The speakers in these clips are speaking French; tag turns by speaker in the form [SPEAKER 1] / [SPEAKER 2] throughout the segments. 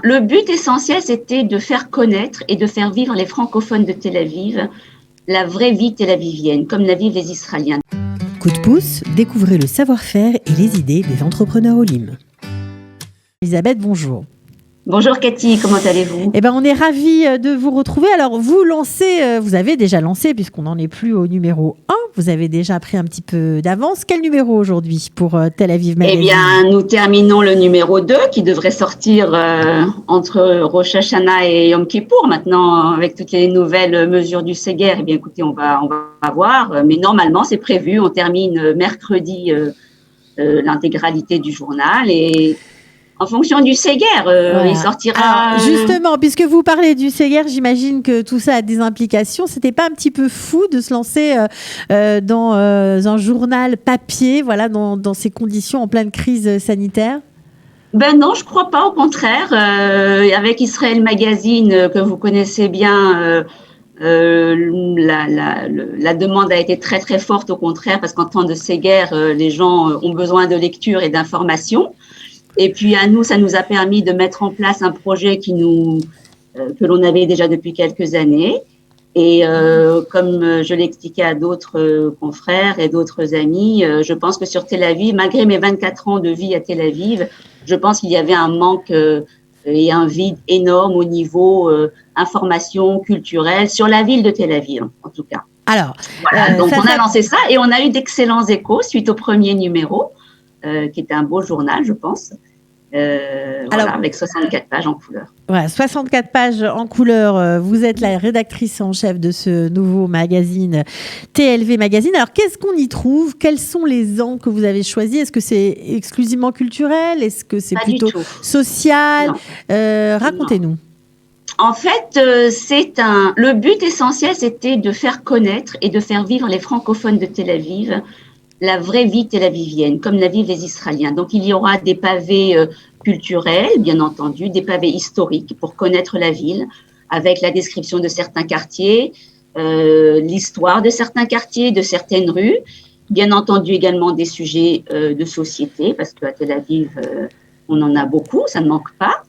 [SPEAKER 1] Le but essentiel, c'était de faire connaître et de faire vivre les francophones de Tel Aviv, la vraie vie tel-avivienne, comme la vivent les Israéliens.
[SPEAKER 2] Coup de pouce, découvrez le savoir-faire et les idées des entrepreneurs Olim. Elisabeth, bonjour.
[SPEAKER 1] Bonjour Cathy, comment allez-vous ?
[SPEAKER 2] On est ravis de vous retrouver. Alors, vous avez déjà lancé, puisqu'on n'en est plus au numéro 1, vous avez déjà pris un petit peu d'avance. Quel numéro aujourd'hui pour Tel Aviv Magazine ?
[SPEAKER 1] Nous terminons le numéro 2 qui devrait sortir entre Rosh Hashanah et Yom Kippour. Maintenant, avec toutes les nouvelles mesures du Séguer, écoutez, on va voir. Mais normalement, c'est prévu. On termine mercredi l'intégralité du journal et en fonction du Séguer, voilà. Il sortira…
[SPEAKER 2] Alors, justement, puisque vous parlez du Séguer, j'imagine que tout ça a des implications. C'était pas un petit peu fou de se lancer dans un journal papier, voilà, dans ces conditions en pleine crise sanitaire ?
[SPEAKER 1] Non, je crois pas, au contraire. Avec Israël Magazine, que vous connaissez bien, la demande a été très très forte, au contraire, parce qu'en temps de Séguer, les gens ont besoin de lecture et d'information. Et puis à nous, ça nous a permis de mettre en place un projet que l'on avait déjà depuis quelques années. Et comme je l'ai expliqué à d'autres confrères et d'autres amis, je pense que sur Tel Aviv, malgré mes 24 ans de vie à Tel Aviv, je pense qu'il y avait un manque et un vide énorme au niveau information culturelle sur la ville de Tel Aviv, en tout cas.
[SPEAKER 2] Alors,
[SPEAKER 1] voilà, donc on a lancé ça et on a eu d'excellents échos suite au premier numéro. Qui était un beau journal, je pense, avec 64 pages en couleur.
[SPEAKER 2] Ouais, 64 pages en couleur. Vous êtes la rédactrice en chef de ce nouveau magazine, TLV Magazine. Alors, qu'est-ce qu'on y trouve ? Quels sont les angles que vous avez choisis ? Est-ce que c'est exclusivement culturel ? Est-ce que c'est plutôt social ? Racontez-nous.
[SPEAKER 1] Non. En fait, le but essentiel, c'était de faire connaître et de faire vivre les francophones de Tel Aviv, la vraie vie tel-avivienne, comme la vivent les Israéliens. Donc, il y aura des pavés culturels, bien entendu, des pavés historiques pour connaître la ville, avec la description de certains quartiers, l'histoire de certains quartiers, de certaines rues. Bien entendu, également des sujets de société, parce qu'à Tel Aviv, on en a beaucoup, ça ne manque pas.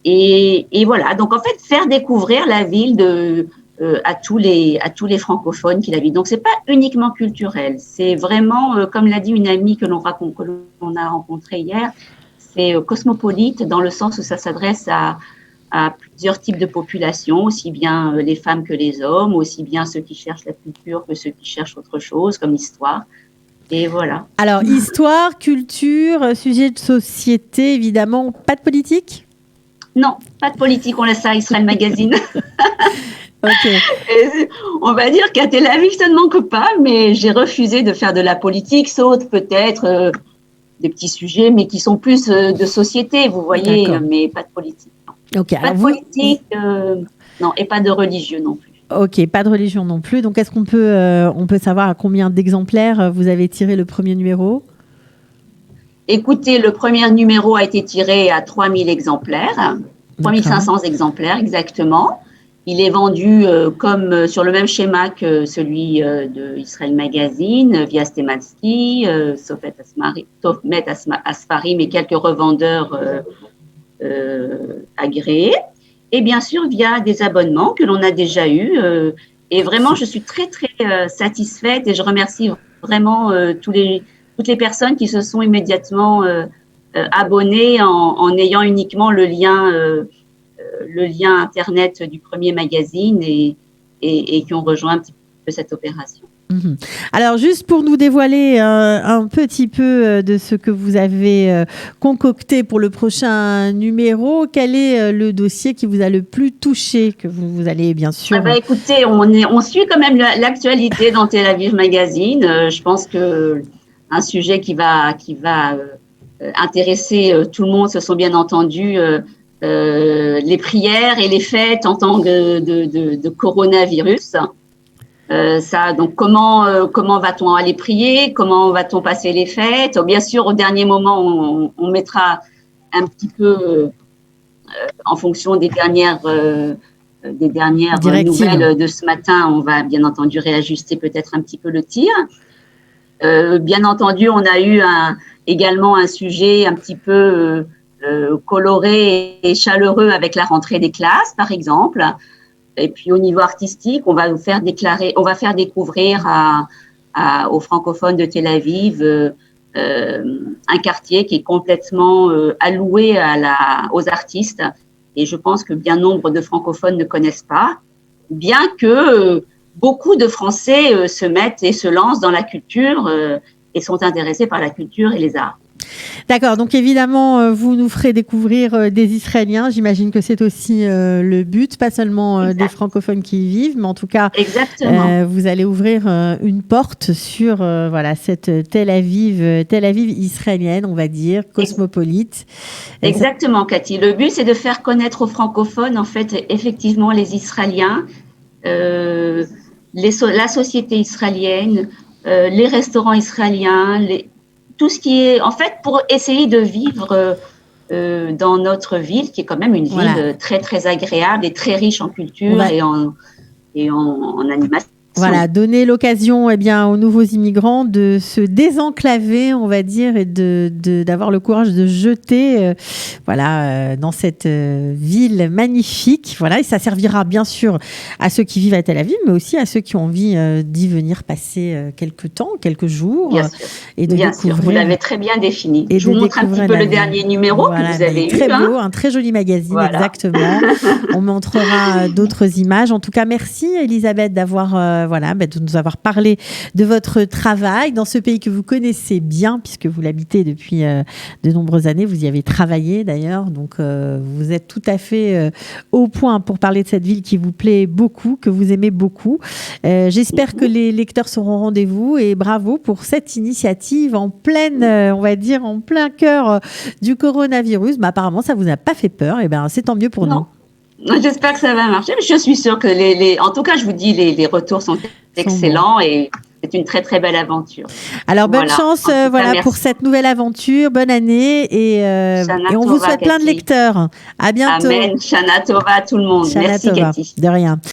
[SPEAKER 1] Et voilà, donc en fait, faire découvrir la ville à tous les francophones qui la vivent. Donc, c'est pas uniquement culturel. C'est vraiment, comme l'a dit une amie que l'on a rencontrée hier, c'est cosmopolite dans le sens où ça s'adresse à plusieurs types de populations, aussi bien les femmes que les hommes, aussi bien ceux qui cherchent la culture que ceux qui cherchent autre chose, comme l'histoire. Et voilà.
[SPEAKER 2] Alors, histoire, culture, sujet de société, évidemment, pas de politique ?
[SPEAKER 1] Non, pas de politique, on laisse ça à Israël Magazine.
[SPEAKER 2] Okay.
[SPEAKER 1] On va dire qu'à Tel Aviv, ça ne manque pas, mais j'ai refusé de faire de la politique, sauf peut-être des petits sujets, mais qui sont plus de société, vous voyez, mais pas de politique. Non.
[SPEAKER 2] Okay.
[SPEAKER 1] Pas de politique, non, et pas de religieux non plus.
[SPEAKER 2] Ok, pas de religion non plus. Donc, est-ce qu'on peut savoir à combien d'exemplaires vous avez tiré le premier numéro ?
[SPEAKER 1] Écoutez, le premier numéro a été tiré à 3000 exemplaires, 3500 exemplaires exactement. Il est vendu comme sur le même schéma que celui de Israël Magazine, via Stematsky, Sofet Asfarim et quelques revendeurs agréés. Et bien sûr, via des abonnements que l'on a déjà eus. Et vraiment, je suis très, très satisfaite et je remercie vraiment toutes les personnes qui se sont immédiatement abonnées en ayant uniquement le lien Internet du premier magazine et qui ont rejoint un petit peu cette opération.
[SPEAKER 2] Alors, juste pour nous dévoiler un petit peu de ce que vous avez concocté pour le prochain numéro, quel est le dossier qui vous a le plus touché, que vous allez bien sûr…
[SPEAKER 1] Écoutez, on suit quand même l'actualité dans Tel Aviv Magazine. Je pense que un sujet qui va intéresser tout le monde, ce sont bien entendu les prières et les fêtes en temps de coronavirus. Donc comment va-t-on aller prier? Comment va-t-on passer les fêtes? Bien sûr, au dernier moment, on mettra un petit peu en fonction des dernières nouvelles de ce matin. On va bien entendu réajuster peut-être un petit peu le tir. Bien entendu, on a eu également un sujet un petit peu coloré et chaleureux avec la rentrée des classes, par exemple. Et puis au niveau artistique, on va faire découvrir aux francophones de Tel Aviv un quartier qui est complètement alloué aux artistes. Et je pense que bien nombre de francophones ne connaissent pas, bien que beaucoup de Français se mettent et se lancent dans la culture et sont intéressés par la culture et les arts.
[SPEAKER 2] D'accord, donc évidemment, vous nous ferez découvrir des Israéliens. J'imagine que c'est aussi le but, pas seulement des francophones qui y vivent, mais en tout cas, vous allez ouvrir une porte sur voilà, cette Tel Aviv israélienne, on va dire, cosmopolite.
[SPEAKER 1] Exactement, Cathy. Le but, c'est de faire connaître aux francophones, en fait, effectivement, les Israéliens, la société israélienne, les restaurants israéliens, tout ce qui est, en fait, pour essayer de vivre dans notre ville, qui est quand même une ville très, très agréable et très riche en culture et en animation.
[SPEAKER 2] Voilà, donner l'occasion aux nouveaux immigrants de se désenclaver, on va dire, et d'avoir le courage de jeter dans cette ville magnifique. Voilà, et ça servira bien sûr à ceux qui vivent à Tel Aviv, mais aussi à ceux qui ont envie d'y venir passer quelques jours.
[SPEAKER 1] Bien sûr.
[SPEAKER 2] Et de
[SPEAKER 1] bien
[SPEAKER 2] découvrir.
[SPEAKER 1] Sûr, vous l'avez très bien défini. Je vous montre un petit peu le dernier numéro que vous avez eu.
[SPEAKER 2] Très beau, un très joli magazine, exactement. On montrera d'autres images. En tout cas, merci Elisabeth d'avoir de nous avoir parlé de votre travail dans ce pays que vous connaissez bien, puisque vous l'habitez depuis de nombreuses années. Vous y avez travaillé d'ailleurs, donc vous êtes tout à fait au point pour parler de cette ville qui vous plaît beaucoup, que vous aimez beaucoup. J'espère que les lecteurs seront au rendez-vous et bravo pour cette initiative en pleine, on va dire, en plein cœur du coronavirus. Mais apparemment, ça vous a pas fait peur. Et c'est tant mieux pour nous.
[SPEAKER 1] J'espère que ça va marcher, mais je suis sûre que en tout cas, je vous dis, les retours sont excellents et c'est une très, très belle aventure.
[SPEAKER 2] Alors, bonne chance pour cette nouvelle aventure. Bonne année et on vous souhaite plein de lecteurs. À bientôt.
[SPEAKER 1] Amen. Shana Tova à tout le monde.
[SPEAKER 2] Shana
[SPEAKER 1] Merci,
[SPEAKER 2] Tova.
[SPEAKER 1] Cathy.
[SPEAKER 2] De rien.